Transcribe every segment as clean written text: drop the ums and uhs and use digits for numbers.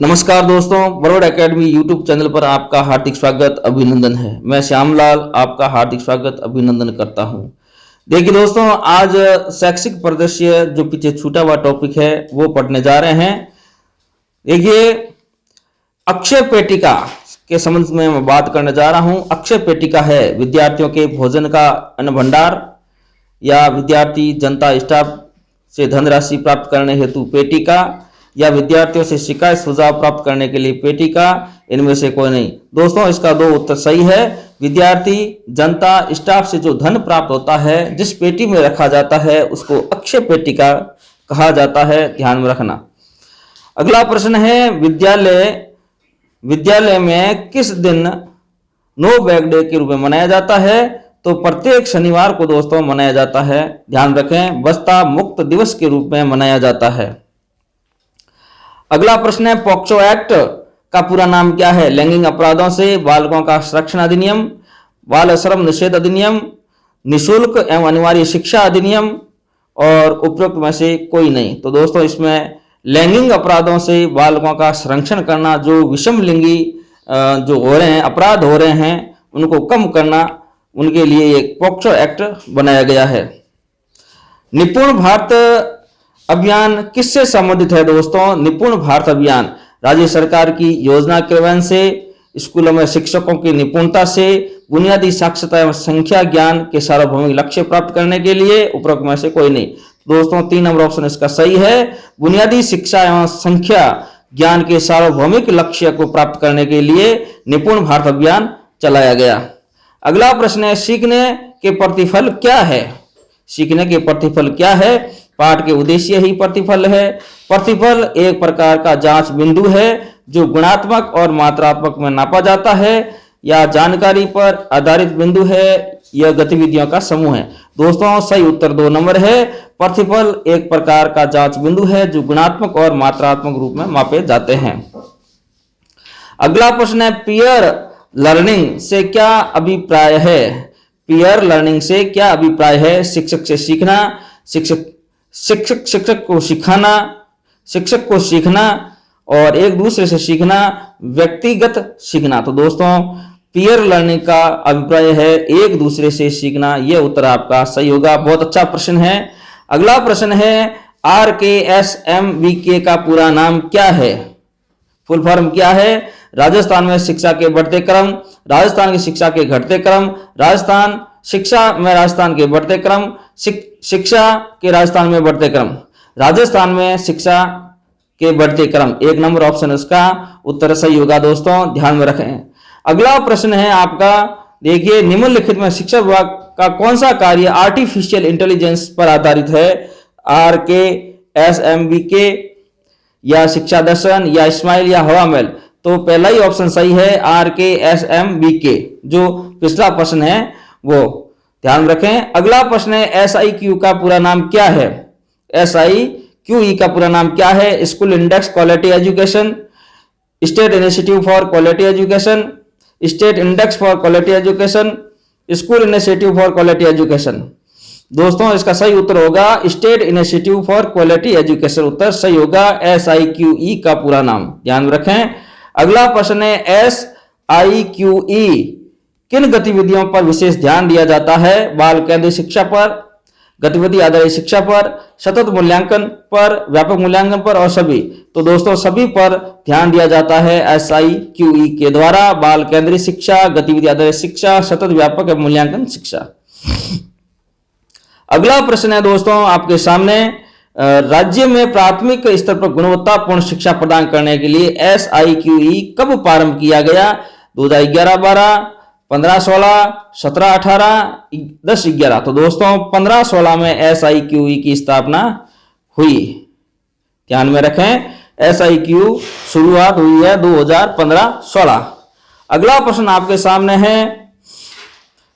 नमस्कार दोस्तों, बरौड़ academy YouTube channel पर आपका हार्दिक स्वागत अभिनंदन है। मैं श्यामलाल आपका हार्दिक स्वागत अभिनंदन करता हूं। देखिए दोस्तों, आज शैक्षिक परिदृश्य जो पीछे छूटा हुआ टॉपिक है वो पढ़ने जा रहे हैं। देखिए, अक्षय पेटिका के संबंध में मैं बात करने जा रहा हूं। अक्षय पेटिका है विद्यार्थियों के भोजन का अन्न भंडार या विद्यार्थी जनता स्टाफ से धनराशि प्राप्त करने हेतु पेटिका या विद्यार्थियों से शिकायत सुझाव प्राप्त करने के लिए पेटिका, इनमें से कोई नहीं। दोस्तों, इसका दो उत्तर सही है। विद्यार्थी जनता स्टाफ से जो धन प्राप्त होता है, जिस पेटी में रखा जाता है, उसको अक्षय पेटिका कहा जाता है, ध्यान में रखना। अगला प्रश्न है, विद्यालय में किस दिन नो बैग डे के रूप में मनाया जाता है? तो प्रत्येक शनिवार को दोस्तों मनाया जाता है, ध्यान रखें। बस्ता मुक्त दिवस के रूप में मनाया जाता है। अगला प्रश्न है, पॉक्सो एक्ट का पूरा नाम क्या है? लैंगिक अपराधों से बालकों का संरक्षण अधिनियम, बाल श्रम निषेध अधिनियम, निःशुल्क एवं अनिवार्य शिक्षा अधिनियम और उपरोक्त में से कोई नहीं। तो दोस्तों, इसमें लैंगिक अपराधों से बालकों का संरक्षण करना, जो विषम लिंगी जो हो रहे हैं, अपराध हो रहे हैं, उनको कम करना, उनके लिए एक पॉक्सो एक्ट बनाया गया है। निपुण भारत अभियान किससे संबंधित है दोस्तों? निपुण भारत अभियान राज्य सरकार की योजना क्रियान्वयन से, स्कूलों में शिक्षकों की निपुणता से, बुनियादी साक्षरता एवं संख्या ज्ञान के सार्वभौमिक लक्ष्य प्राप्त करने के लिए, उपरोक्त में से कोई नहीं। दोस्तों, 3 नंबर ऑप्शन इसका सही है। बुनियादी शिक्षा एवं संख्या ज्ञान के सार्वभौमिक लक्ष्य को प्राप्त करने के लिए निपुण भारत अभियान चलाया गया। अगला प्रश्न है, सीखने के प्रतिफल क्या है? सीखने के प्रतिफल क्या है? पाठ के उद्देश्य ही प्रतिफल है। प्रतिफल एक प्रकार का जांच बिंदु है जो गुणात्मक और मात्रात्मक में नापा जाता है, या जानकारी पर आधारित बिंदु है, यह गतिविधियों का समूह है। दोस्तों, सही उत्तर 2 नंबर है। प्रतिफल एक प्रकार का जांच बिंदु है जो गुणात्मक और मात्रात्मक रूप में मापे जाते हैं। अगला प्रश्न है, पीयर लर्निंग से क्या अभिप्राय है? पीयर लर्निंग से क्या अभिप्राय है? शिक्षक से सीखना, शिक्षक को सिखाना, शिक्षक को सीखना और एक दूसरे से सीखना, व्यक्तिगत सीखना। तो दोस्तों, पीयर लर्निंग का अभिप्राय है एक दूसरे से सीखना। यह उत्तर आपका सही होगा। बहुत अच्छा प्रश्न है। अगला प्रश्न है, RKSMVK का पूरा नाम क्या है? फुल फॉर्म क्या है? राजस्थान में शिक्षा के बढ़ते क्रम, राजस्थान की शिक्षा के घटते क्रम, राजस्थान शिक्षा में राजस्थान के बढ़ते क्रम, शिक्षा के राजस्थान में बढ़ते क्रम, राजस्थान में शिक्षा के बढ़ते क्रम। 1 नंबर ऑप्शन इसका उत्तर सही होगा। दोस्तों, ध्यान में रखें। अगला प्रश्न है आपका, देखिए, निम्नलिखित में शिक्षा विभाग का कौन सा कार्य आर्टिफिशियल इंटेलिजेंस पर आधारित है? RKSMVK या शिक्षा दर्शन या स्माइल या हवा महल? तो पहला ही ऑप्शन सही है, RKSMVK। जो पिछला प्रश्न है वो ध्यान रखें। अगला प्रश्न है, SIQ का पूरा नाम क्या है? SIQE का पूरा नाम क्या है? School index quality education, state initiative for quality education, state index for quality education, school initiative for quality education. दोस्तों, इसका सही उत्तर होगा state initiative for quality education. उत्तर सही होगा, SIQE का पूरा नाम, ध्यान रखें। अगला प्रश्न है, SIQE किन गतिविधियों पर विशेष ध्यान दिया जाता है? बाल केंद्रित शिक्षा पर, गतिविधि आधारित शिक्षा पर, सतत मूल्यांकन पर, व्यापक मूल्यांकन पर और सभी। तो दोस्तों, सभी पर ध्यान दिया जाता है SIQE के द्वारा। बाल केंद्रित शिक्षा, गतिविधि आधारित शिक्षा, सतत व्यापक मूल्यांकन शिक्षा। अगला प्रश्न है दोस्तों आपके सामने, राज्य में प्राथमिक स्तर पर गुणवत्तापूर्ण शिक्षा प्रदान करने के लिए SIQE कब प्रारंभ किया गया? 2011-12, 15-16, 17-18, 10-11। तो दोस्तों, 15-16 में SIQE की स्थापना हुई, ध्यान में रखें। SIQ शुरुआत हुई है 2015-16। अगला प्रश्न आपके सामने है,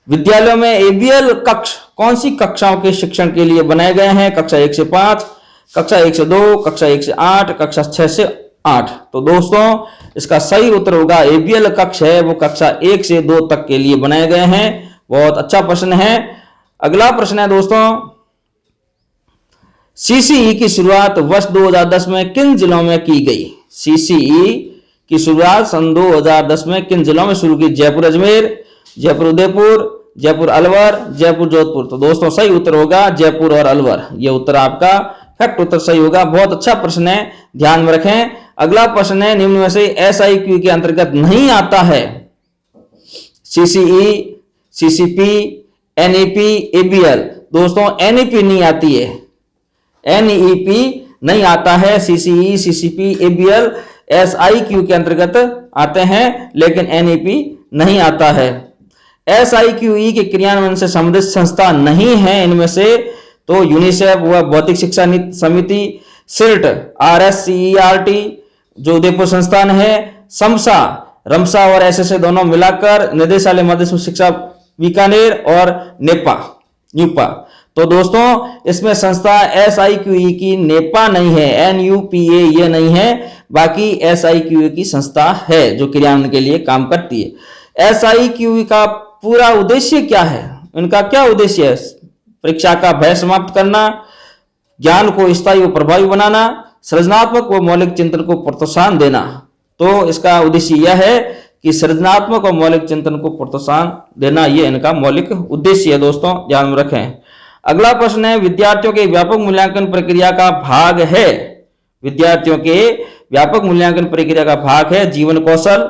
विद्यालयों में ABL कक्ष कौन सी कक्षाओं के शिक्षण के लिए बनाए गए हैं? कक्षा 1 से 5, कक्षा 1 से 2, कक्षा 1 से 8, कक्षा 6 से 8। तो दोस्तों, इसका सही उत्तर होगा ABL कक्ष है वो कक्षा 1 से 2 तक के लिए बनाए गए हैं। बहुत अच्छा प्रश्न है। अगला प्रश्न है दोस्तों, CCE की शुरुआत वर्ष 2010 में किन जिलों में की गई? सीसीई की शुरुआत सन 2010 में किन जिलों में शुरू की? जयपुर अजमेर, जयपुर उदयपुर, जयपुर अलवर, जयपुर जोधपुर। तो दोस्तों सही उत्तर होगा जयपुर और अलवर। ये उत्तर आपका फैक्ट उत्तर सही होगा। बहुत अच्छा प्रश्न है, ध्यान में रखें। अगला प्रश्न है, निम्न में से एसआईक्यू के अंतर्गत नहीं आता है? CCE, CCP, NEP, ABL. दोस्तों एनईपी नहीं आती है, एनईपी नहीं आता है। सीसीई, सीसीपी, एबीएल एसआईक्यू के अंतर्गत आते हैं, लेकिन एनईपी नहीं आता है। एसआईक्यूई के क्रियान्वयन से संबंधित संस्था नहीं है इनमें से तो यूनिसेफ व भौतिक शिक्षा समिति, सिल्ट, आरएससीईआरटी जो उदयपुर संस्थान है, समसा, रमसा और एसएसए दोनों मिलाकर निदेशालय मध्य शिक्षा बीकानेर और न्यूपा। तो दोस्तों इसमें संस्था एसआईक्यूई की नेपा नहीं है, एनयूपीए ये नहीं है, बाकी एसआईक्यूई की संस्था है जो क्रियान्वयन के लिए काम करती है। एसआईक्यूई का पूरा उद्देश्य क्या है? इनका क्या उद्देश्य है? परीक्षा का भय समाप्त करना, ज्ञान को स्थायी व प्रभावी बनाना, सृजनात्मक व मौलिक चिंतन को प्रोत्साहन देना। तो इसका उद्देश्य यह है कि सृजनात्मक और मौलिक चिंतन को प्रोत्साहन देना, ये इनका मौलिक उद्देश्य है। दोस्तों ध्यान में रखें। अगला प्रश्न है, विद्यार्थियों के व्यापक मूल्यांकन प्रक्रिया का भाग है। विद्यार्थियों के व्यापक मूल्यांकन प्रक्रिया का भाग है जीवन कौशल,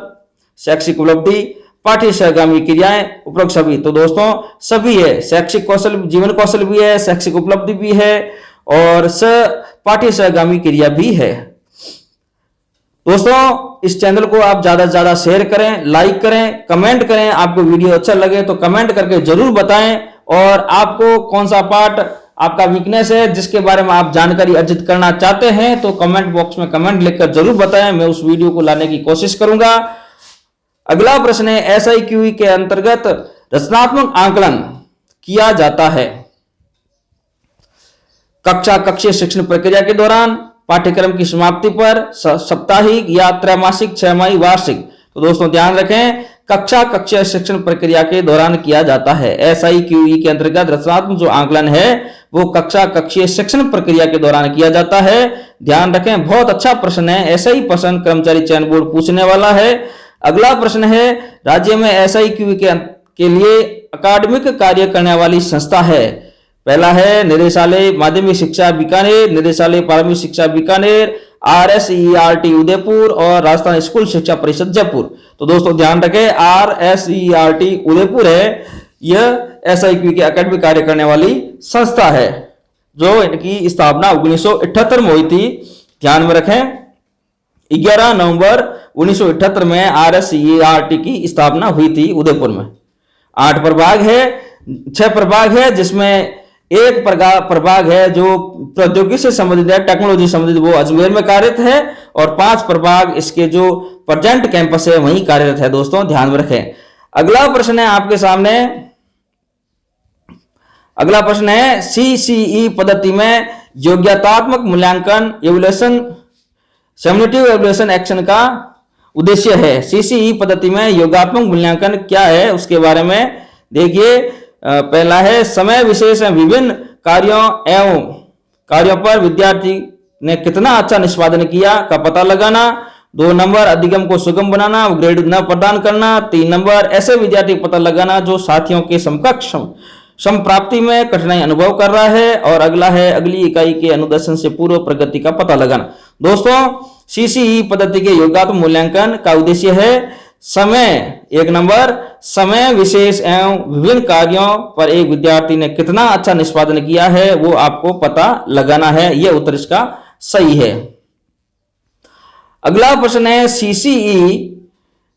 शैक्षिक उपलब्धि, पाठ्य सहगामी क्रियाएं, उपरोक्त सभी। तो दोस्तों सभी है, शैक्षिक कौशल, जीवन कौशल भी है, शैक्षिक उपलब्धि भी है और पाठ्य सहगामी क्रिया भी है। दोस्तों इस चैनल को आप ज्यादा से ज्यादा शेयर करें, लाइक करें, कमेंट करें। आपको वीडियो अच्छा लगे तो कमेंट करके जरूर बताएं, और आपको कौन सा पार्ट आपका वीकनेस है जिसके बारे में आप जानकारी अर्जित करना चाहते हैं तो कमेंट बॉक्स में कमेंट लिखकर जरूर बताएं, मैं उस वीडियो को लाने की कोशिश करूंगा। अगला प्रश्न है, एसआईक्यूई के अंतर्गत रचनात्मक आकलन किया जाता है कक्षीय शिक्षण प्रक्रिया के दौरान, पाठ्यक्रम की समाप्ति पर, साप्ताहिक या त्रैमासिक, छमाही, वार्षिक। तो दोस्तों ध्यान रखें, कक्षीय शिक्षण प्रक्रिया के दौरान किया जाता है। एसआईक्यूई के अंतर्गत रचनात्मक जो आकलन है वो कक्षीय शिक्षण प्रक्रिया के दौरान किया जाता है। ध्यान रखें, बहुत अच्छा प्रश्न है, ऐसा ही प्रश्न कर्मचारी चयन बोर्ड पूछने वाला है। अगला प्रश्न है, राज्य में एसआईक्यूई के लिए अकादमिक कार्य करने वाली संस्था है। पहला है निदेशालय माध्यमिक शिक्षा बीकानेर, निदेशालय प्रारंभिक शिक्षा बीकानेर, आरएसईआरटी उदयपुर और राजस्थान स्कूल शिक्षा परिषद जयपुर। तो दोस्तों ध्यान रखें, आरएसईआरटी उदयपुर है, यह एसआईक्यूई के अकादमिक कार्य करने वाली संस्था है जो इनकी स्थापना 1978 में हुई थी। ध्यान में रखें, 11 नवंबर 1978 में आरएसईआरटी की स्थापना हुई थी उदयपुर में। 8 प्रभाग है, 6 प्रभाग है, जिसमें एक प्रभाग है जो प्रौद्योगिकी से संबंधित है, टेक्नोलॉजी संबंधित, वो अजमेर में कार्यरत है, और 5 प्रभाग इसके जो प्रेजेंट कैंपस है वहीं कार्यरत है। दोस्तों ध्यान में रखें। अगला प्रश्न है आपके सामने, अगला प्रश्न है, सीसीई पद्धति में योग्यतात्मक मूल्यांकन एवल्यूएशन, समेटिव एवल्यूएशन एक्शन का उद्देश्य है। सीसीई पद्धति में योगात्मक मूल्यांकन क्या है उसके बारे में देखिए। पहला है, समय विशेष विभिन्न कार्यों पर विद्यार्थी ने कितना अच्छा निष्पादन किया का पता लगाना। 2 नंबर, अधिगम को सुगम बनाना, ग्रेड न प्रदान करना। 3 नंबर, ऐसे विद्यार्थी पता लगाना जो साथियों के समकक्ष सम प्राप्ति में कठिनाई अनुभव कर रहा है। और अगला है, अगली इकाई के अनुदर्शन से पूर्व प्रगति का पता लगाना। दोस्तों सीसीई पद्धति के योगात्मक मूल्यांकन का उद्देश्य है समय, 1 नंबर, समय विशेष एवं विभिन्न कार्यों पर एक विद्यार्थी ने कितना अच्छा निष्पादन किया है वो आपको पता लगाना है। यह उत्तर इसका सही है। अगला प्रश्न है, सीसीई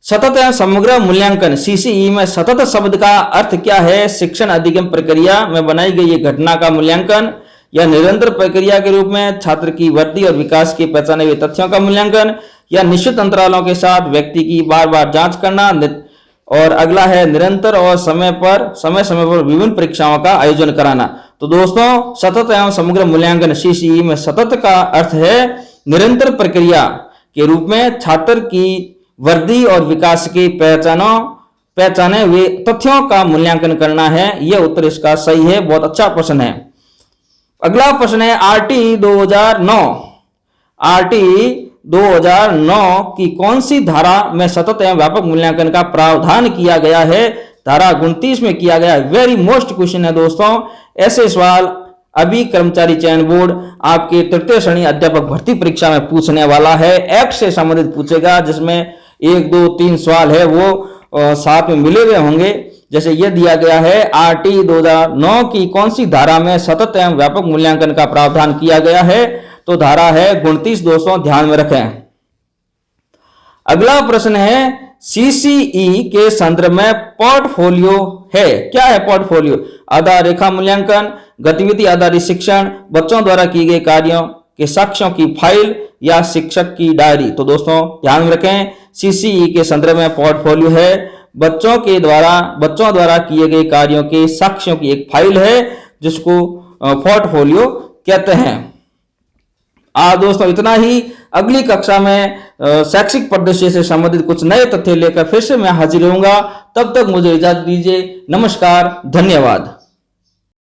सतत एवं समग्र मूल्यांकन। सीसीई में सतत शब्द का अर्थ क्या है? शिक्षण अधिगम प्रक्रिया में बनाई गई एक घटना का मूल्यांकन, या निरंतर प्रक्रिया के रूप में छात्र की वृद्धि और विकास के पहचाने हुए तथ्यों का मूल्यांकन, या निश्चित अंतरालों के साथ व्यक्ति की बार बार जांच करना। और अगला है, निरंतर और समय समय पर विभिन्न परीक्षाओं का आयोजन कराना। तो दोस्तों सतत एवं समग्र मूल्यांकन, सीसीई में सतत का अर्थ है निरंतर प्रक्रिया के रूप में छात्र की वृद्धि और विकास के पहचाने हुए तथ्यों का मूल्यांकन करना है। यह उत्तर इसका सही है, बहुत अच्छा प्रश्न है। अगला प्रश्न है, आरटी 2009 की कौन सी धारा में सतत एवं व्यापक मूल्यांकन का प्रावधान किया गया है? धारा 29 में किया गया है। वेरी मोस्ट क्वेश्चन है दोस्तों। ऐसे सवाल अभी कर्मचारी चयन बोर्ड आपके तृतीय श्रेणी अध्यापक भर्ती परीक्षा में पूछने वाला है। एक्ट से संबंधित पूछेगा, जिसमें 1, 2, 3 सवाल है वो साथ में मिले हुए होंगे। जैसे ये दिया गया है, आरटी 2009 की कौन सी धारा में सतत एवं व्यापक मूल्यांकन का प्रावधान किया गया है? तो धारा है 29 दोस्तों, ध्यान में रखें। अगला प्रश्न है, सीसीई के संदर्भ में पोर्टफोलियो है। क्या है पोर्टफोलियो? आधार रेखा मूल्यांकन, गतिविधि आधारित शिक्षण, बच्चों द्वारा किए गए कार्यों के साक्ष्यों की फाइल या शिक्षक की डायरी। तो दोस्तों ध्यान में रखें, सीसीई के संदर्भ में पोर्टफोलियो है बच्चों द्वारा किए गए कार्यों के साक्ष्यों की एक फाइल है, जिसको पोर्टफोलियो कहते हैं। आज दोस्तों इतना ही। अगली कक्षा में शैक्षिक परिदृश्य से संबंधित कुछ नए तथ्य लेकर फिर से मैं हाजिर रहूंगा। तब तक मुझे इजाजत दीजिए। नमस्कार, धन्यवाद।